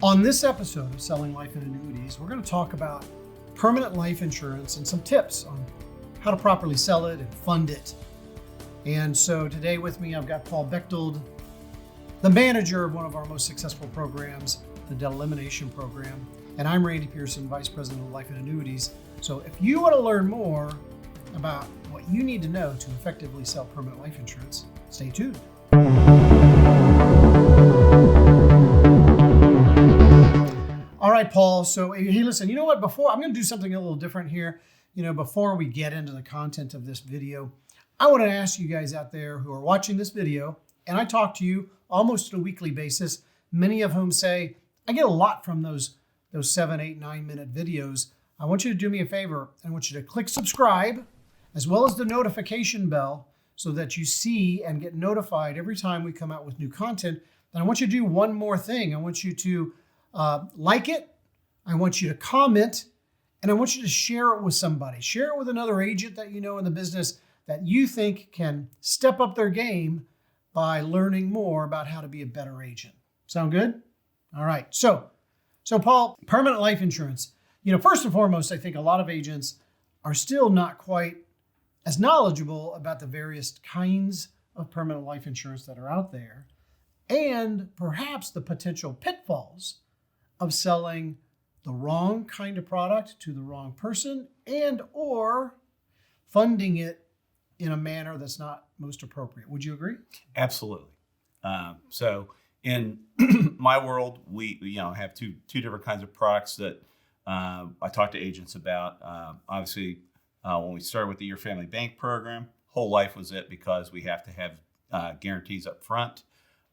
On this episode of Selling Life and Annuities, we're going to talk about permanent life insurance and some tips on how to properly sell it and fund it. And so today with me, I've got Paul Bechtold, the manager of one of our most successful programs, the Elimination program. And I'm Randy Pierson, Vice President of Life and Annuities. So if you want to learn more about what you need to know to effectively sell permanent life insurance, stay tuned. All right, Paul. So, hey, listen, you know what? I'm going to do something a little different here. Before we get into the content of this video, I want to ask you guys out there who are watching this video, and I talk to you almost on a weekly basis, many of whom say, I get a lot from those 7, 8, 9-minute videos. I want you to do me a favor. I want you to click subscribe, as well as the notification bell, so that you see and get notified every time we come out with new content. And I want you to do one more thing. I want you to like it, I want you to comment, and I want you to share it with somebody. Share it with another agent that you know in the business that you think can step up their game by learning more about how to be a better agent. Sound good? All right. So Paul, permanent life insurance. First and foremost, I think a lot of agents are still not quite as knowledgeable about the various kinds of permanent life insurance that are out there, and perhaps the potential pitfalls of selling the wrong kind of product to the wrong person and or funding it in a manner that's not most appropriate. Would you agree? Absolutely. So in my world, we have two different kinds of products that I talk to agents about. Obviously, when we started with the Your Family Bank program, whole life was it because we have to have guarantees up front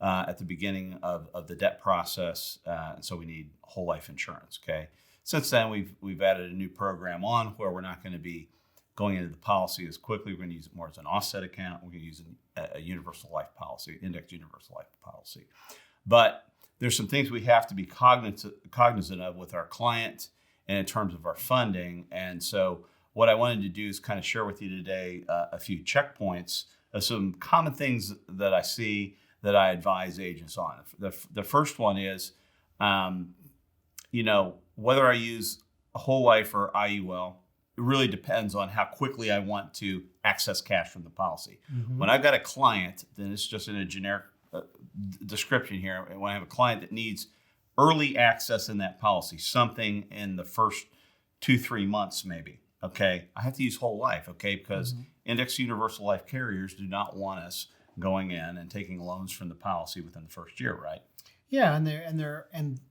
at the beginning of the debt process, and so we need whole life insurance. Okay. Since then, we've added a new program on where we're not going to be going into the policy as quickly. We're going to use it more as an offset account. We're going to use a universal life policy, indexed universal life policy. But there's some things we have to be cognizant of with our client and in terms of our funding. And so what I wanted to do is kind of share with you today a few checkpoints of some common things that I see that I advise agents on. The first one is, whether I use a whole life or IUL, it really depends on how quickly I want to access cash from the policy. Mm-hmm. When I've got a client, then it's just in a generic description here. When I have a client that needs early access in that policy, something in the first 2-3 months maybe, okay, I have to use whole life, okay, because indexed universal life carriers do not want us going in and taking loans from the policy within the first year, right? Yeah, and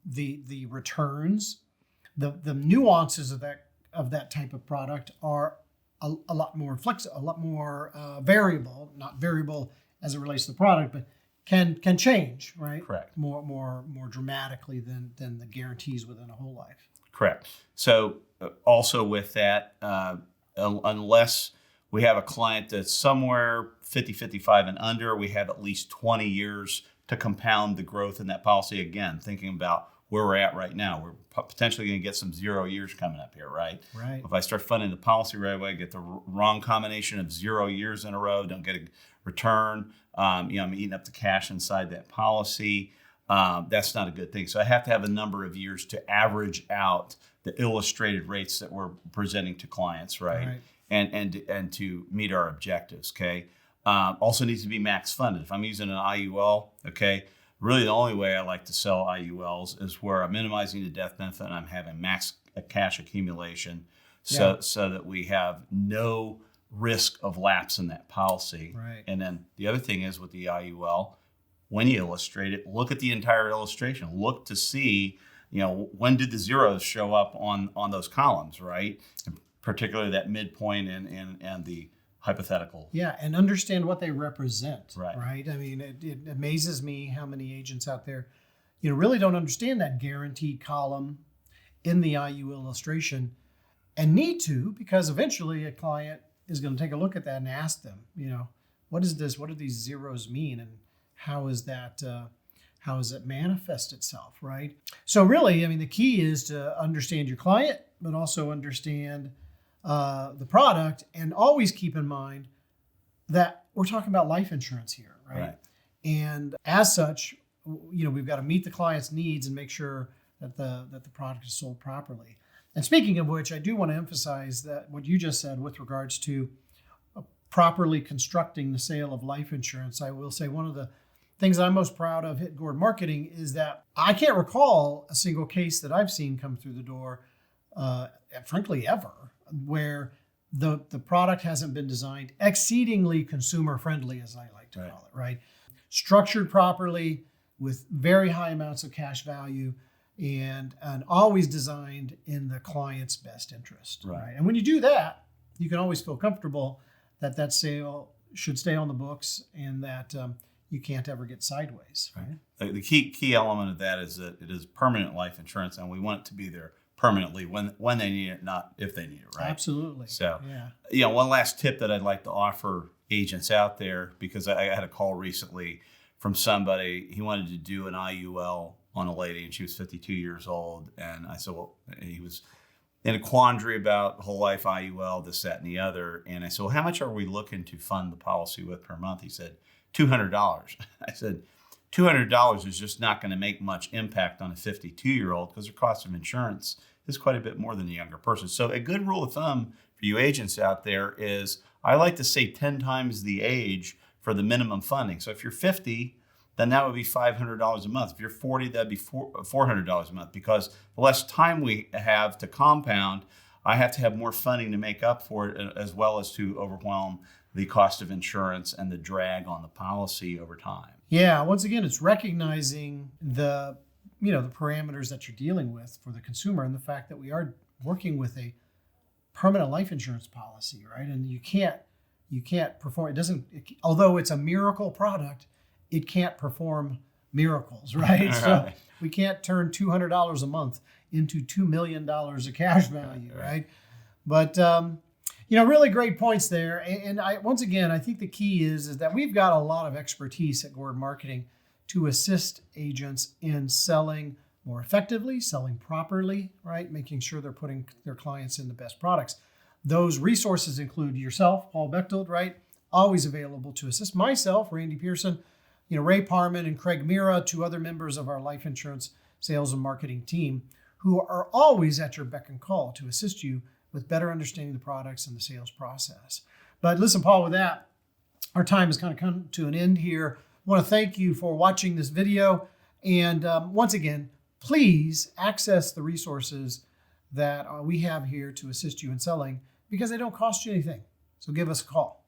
the returns, the nuances of that type of product are a lot more flexible, a lot more variable. Not variable as it relates to the product, but can change, right? Correct. More dramatically than the guarantees within a whole life. Correct. So also with that, unless we have a client that's somewhere 50, 55 and under, we have at least 20 years to compound the growth in that policy. Again, thinking about where we're at right now, we're potentially going to get some 0 years coming up here, right? Right. If I start funding the policy right away, get the wrong combination of 0 years in a row, don't get a return, I'm eating up the cash inside that policy. That's not a good thing. So I have to have a number of years to average out the illustrated rates that we're presenting to clients, right? And to meet our objectives, okay? Also needs to be max funded. If I'm using an IUL, okay, really the only way I like to sell IULs is where I'm minimizing the death benefit and I'm having max cash accumulation so that we have no risk of lapse in that policy. Right. And then the other thing is with the IUL, when you illustrate it, look at the entire illustration. Look to see, when did the zeros show up on those columns, right? And particularly that midpoint and the hypothetical. Yeah, and understand what they represent, right? I mean, it amazes me how many agents out there, really don't understand that guaranteed column in the IU illustration and need to, because eventually a client is going to take a look at that and ask them, what is this? What do these zeros mean? And how does it manifest itself, right? So really, the key is to understand your client, but also understand the product, and always keep in mind that we're talking about life insurance here, right? And as such, we've got to meet the client's needs and make sure that the product is sold properly. And speaking of which, I do want to emphasize that what you just said with regards to properly constructing the sale of life insurance. I will say one of the things I'm most proud of at Gord Marketing is that I can't recall a single case that I've seen come through the door, frankly, ever, where the product hasn't been designed exceedingly consumer friendly, as I like to call it, right? Structured properly with very high amounts of cash value and always designed in the client's best interest, right? And when you do that, you can always feel comfortable that sale should stay on the books and that you can't ever get sideways. Right? The key element of that is that it is permanent life insurance, and we want it to be there permanently when they need it, not if they need it. Right? Absolutely. So, one last tip that I'd like to offer agents out there, because I had a call recently from somebody. He wanted to do an IUL on a lady, and she was 52 years old, and I said, well, he was in a quandary about whole life IUL, this, that, and the other. And I said, well, how much are we looking to fund the policy with per month? He said, $200. I said, $200 is just not going to make much impact on a 52-year-old because their cost of insurance is quite a bit more than a younger person. So a good rule of thumb for you agents out there is I like to say 10 times the age for the minimum funding. So if you're 50, then that would be $500 a month. If you're 40, that'd be $400 a month, because the less time we have to compound, I have to have more funding to make up for it, as well as to overwhelm the cost of insurance and the drag on the policy over time. Yeah, once again, it's recognizing the parameters that you're dealing with for the consumer and the fact that we are working with a permanent life insurance policy, right? And you can't perform, although it's a miracle product, it can't perform miracles, right? So we can't turn $200 a month into $2 million of cash value, right? But really great points there. And once again, I think the key is that we've got a lot of expertise at Gord Marketing to assist agents in selling more effectively, selling properly, right? Making sure they're putting their clients in the best products. Those resources include yourself, Paul Bechtold, right? Always available to assist myself, Randy Pierson, Ray Parman and Craig Mira, two other members of our life insurance sales and marketing team, who are always at your beck and call to assist you with better understanding the products and the sales process. But listen, Paul, with that, our time has kind of come to an end here. I want to thank you for watching this video. And once again, please access the resources that we have here to assist you in selling, because they don't cost you anything. So give us a call.